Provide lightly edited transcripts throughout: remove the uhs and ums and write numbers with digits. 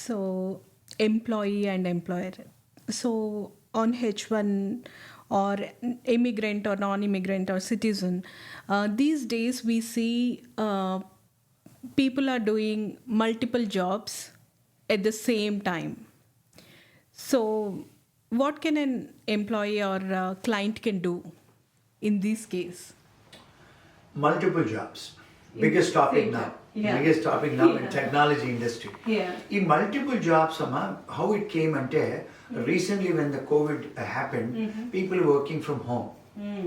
So, employee and employer. So, on H1 or immigrant or non-immigrant or citizen, these days we see people are doing multiple jobs at the same time. So, what can an employee or client can do in this case? Multiple jobs. Biggest topic now. Yeah. Biggest topic now in technology industry. Yeah. In multiple jobs, Amma, how it came ante, recently when the COVID happened, people working from home.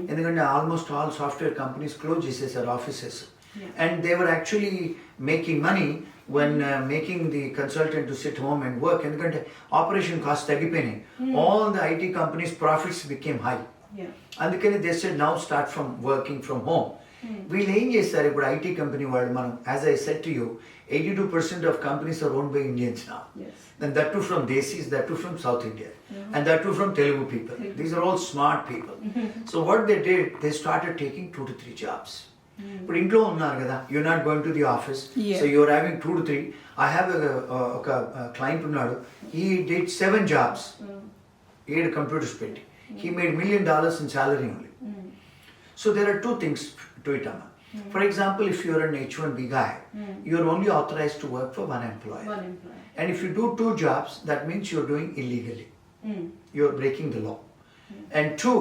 And almost all software companies closed their offices. Yeah. And they were actually making money when making the consultant to sit home and work. And operation cost tagipeni. All the IT companies' profits became high. Yeah. And they said now start from working from home. వీళ్ళు ఏం చేస్తారు ఇప్పుడు IT company వాళ్ళు మనం as I set to you 82% of companies are owned by Indians now. Yes. And that too from Desis, that too from South India, and that too from Telugu people. These are all smart people. So what they did, they started taking 2 to 3 jobs. But ఇంట్లో ఉన్నారు కదా, you're not going to the office, so you're having 2 to 3. I have a client ఉన్నాడు, he did 7 jobs. He had computers petti. He made $1 million in salary only. So there are 2 things to it, Amma. For example, if you're an H1B guy, you're only authorized to work for one employer. And if you do 2 jobs, that means you're doing illegally. You're breaking the law. And 2,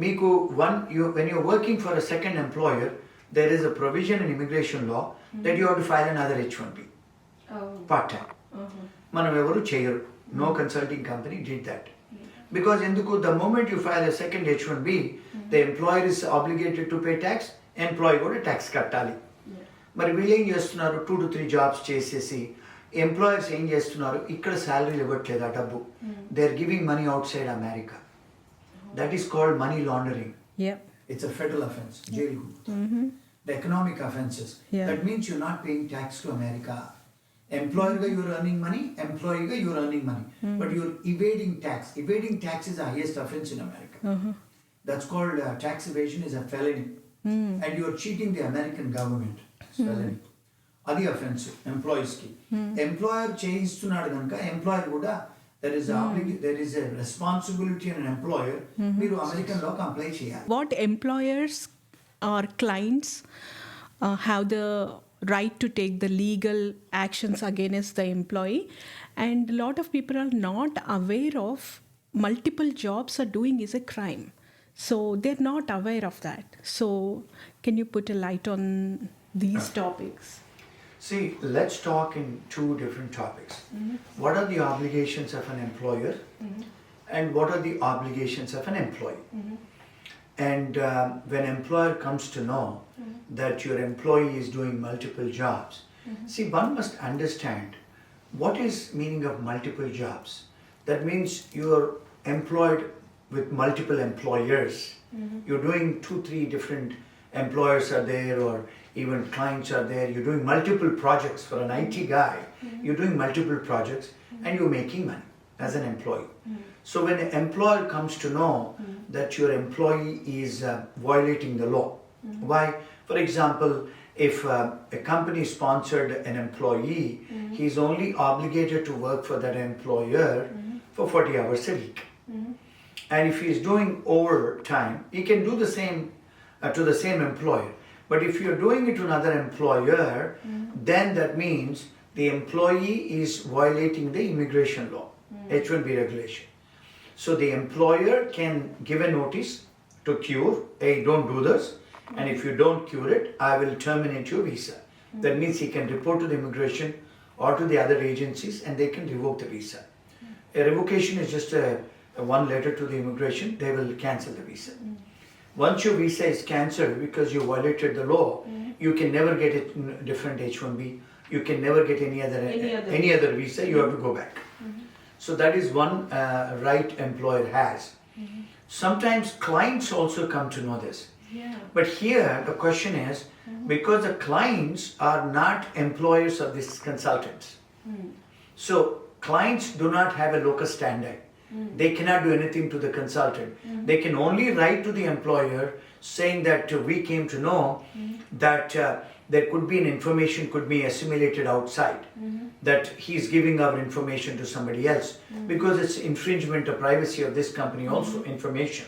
when you're working for a second employer, there is a provision in immigration law that you have to file another H1B. Part-time. Manam evaru cheyaru. No consulting company did that. Because the moment you file a second H1B, the employer is obligated to pay tax, employee కూడా tax కట్టాలి. మరి వీళ్ళు ఏం చేస్తున్నారు, 2 to 3 jobs చేసేసి employers ఏం చేస్తున్నారు, ఇక్కడ శాలరీలు ఇవ్వట్లేదు ఆ డబ్బు, they are giving money outside America. That is called money laundering. It's a federal offence, jail. The economic offences, that means you not paying tax to America. Employer you're earning money, employee you're earning money, but you're evading tax. Evading tax is the highest offense in America. That's called tax evasion is a felony, and you're cheating the American government. It's felony. Adi offense employees ki. Employer చేయిస్తున్నాడు కనుక employer కూడా there is a responsibility in an employer. మీరు American లా apply చేయాలి. What employers or clients have the right to take the legal actions against the employee, and a lot of people are not aware of multiple jobs are doing is a crime, so they're not aware of that. So can you put a light on these topics? See, let's talk in 2 different topics. What are the obligations of an employer and what are the obligations of an employee? And when employer comes to know that your employee is doing multiple jobs, see, one must understand what is meaning of multiple jobs. That means you're employed with multiple employers. You're doing 2-3 different employers are there, or even clients are there. You're doing multiple projects. For an IT guy, you're doing multiple projects and you're making money as an employee. So when an employer comes to know that your employee is violating the law, why? For example, if a company sponsored an employee, he's only obligated to work for that employer for 40 hours a week. And if he's doing overtime, he can do the same to the same employer. But if you're doing it to another employer, then that means the employee is violating the immigration law, H1B regulation. So the employer can give a notice to cure, hey, don't do this, and if you don't cure it, I will terminate your visa. That means he can report to the immigration or to the other agencies and they can revoke the visa. A revocation is just a one letter to the immigration, they will cancel the visa. Once your visa is cancelled because you violated the law, you can never get a different H1B, you can never get any other visa, you have to go back. So that is one right employer has. Sometimes clients also come to know this. But here the question is, because the clients are not employers of these consultants. So clients do not have a locus standi. They cannot do anything to the consultant. They can only write to the employer saying that we came to know that there could be an information could be assimilated outside, that he's giving our information to somebody else, because it's infringement of privacy of this company also, information.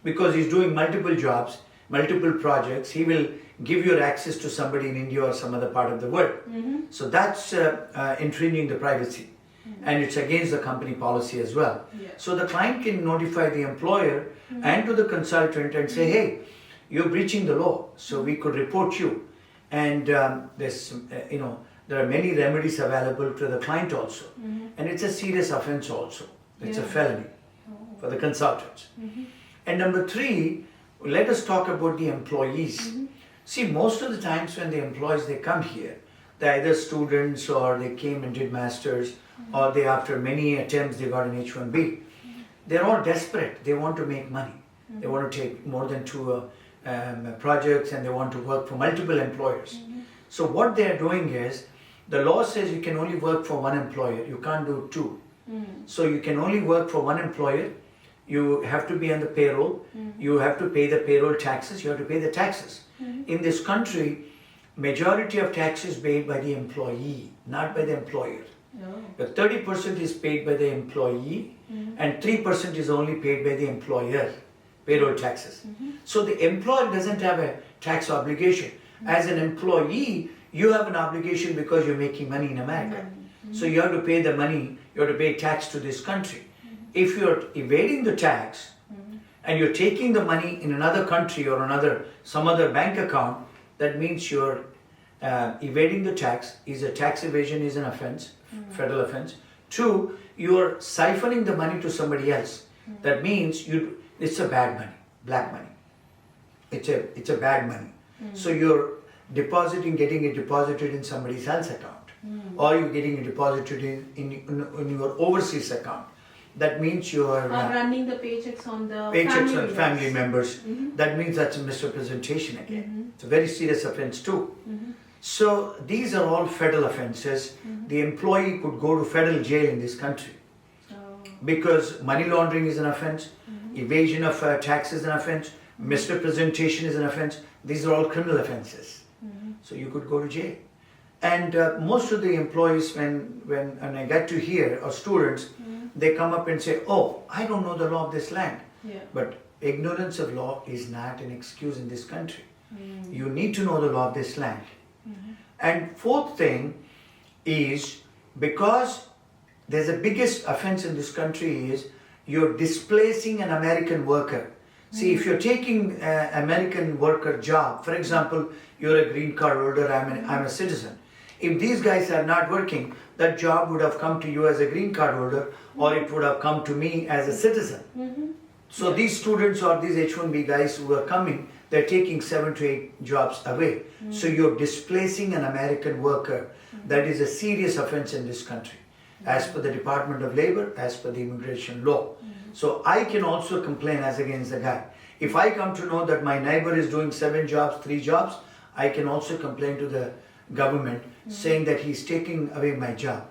Because he's doing multiple jobs, multiple projects, he will give your access to somebody in India or some other part of the world. So that's infringing the privacy. And it's against the company policy as well. Yeah. So the client can notify the employer and to the consultant and say, hey, you're breaching the law, so we could report you. And there's, there are many remedies available to the client also. And it's a serious offense also. It's a felony for the consultants. And number 3, let us talk about the employees. See, most of the times when the employees, they come here, they're either students or they came and did masters, or they, after many attempts, they got an H-1B. They're all desperate. They want to make money. They want to take more than 2 projects, and they want to work for multiple employers. So what they're doing is, the law says you can only work for one employer. You can't do 2. So you can only work for one employer. You have to be on the payroll. You have to pay the payroll taxes. You have to pay the taxes. In this country, majority of taxes paid by the employee, not by the employer. But 30% is paid by the employee, and 3% is only paid by the employer, payroll taxes. So the employer doesn't have a tax obligation. As an employee, you have an obligation because you're making money in America. So you have to pay the money, you have to pay tax to this country. If you're evading the tax and you're taking the money in another country or some other bank account, that means you're evading the tax. Tax evasion is an offense, federal offense. 2, you're siphoning the money to somebody else. That means it's a bad money, black money. It's a bad money. So you're getting it deposited in somebody else's account, or you're getting it deposited in your overseas account. That means you are running the paychecks on the family members. That means that's a misrepresentation again. It's a very serious offense too. So these are all federal offenses. The employee could go to federal jail in this country, because money laundering is an offense, evasion of tax is an offense, misrepresentation is an offense. These are all criminal offenses. So you could go to jail. And most of the employees, when I get to hear, or students, they come up and say, oh, I don't know the law of this land. But ignorance of law is not an excuse in this country. You need to know the law of this land. And 4th thing is, because there's the biggest offense in this country is you're displacing an American worker. See, if you're taking an American worker job, for example, you're a green card holder, I'm a citizen. If these guys are not working, that job would have come to you as a green card holder, or it would have come to me as a citizen. So these students or these H-1B guys who are coming, they're taking 7 to 8 jobs away. So you're displacing an American worker. That is a serious offense in this country, as per the Department of Labor, as per the immigration law. So I can also complain as against the guy. If I come to know that my neighbor is doing 7 jobs, 3 jobs, I can also complain to the government saying that he's taking away my job.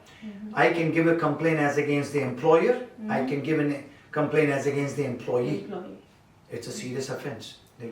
I can give a complaint as against the employer. I can give a complaint as against the employee. It's a serious offense.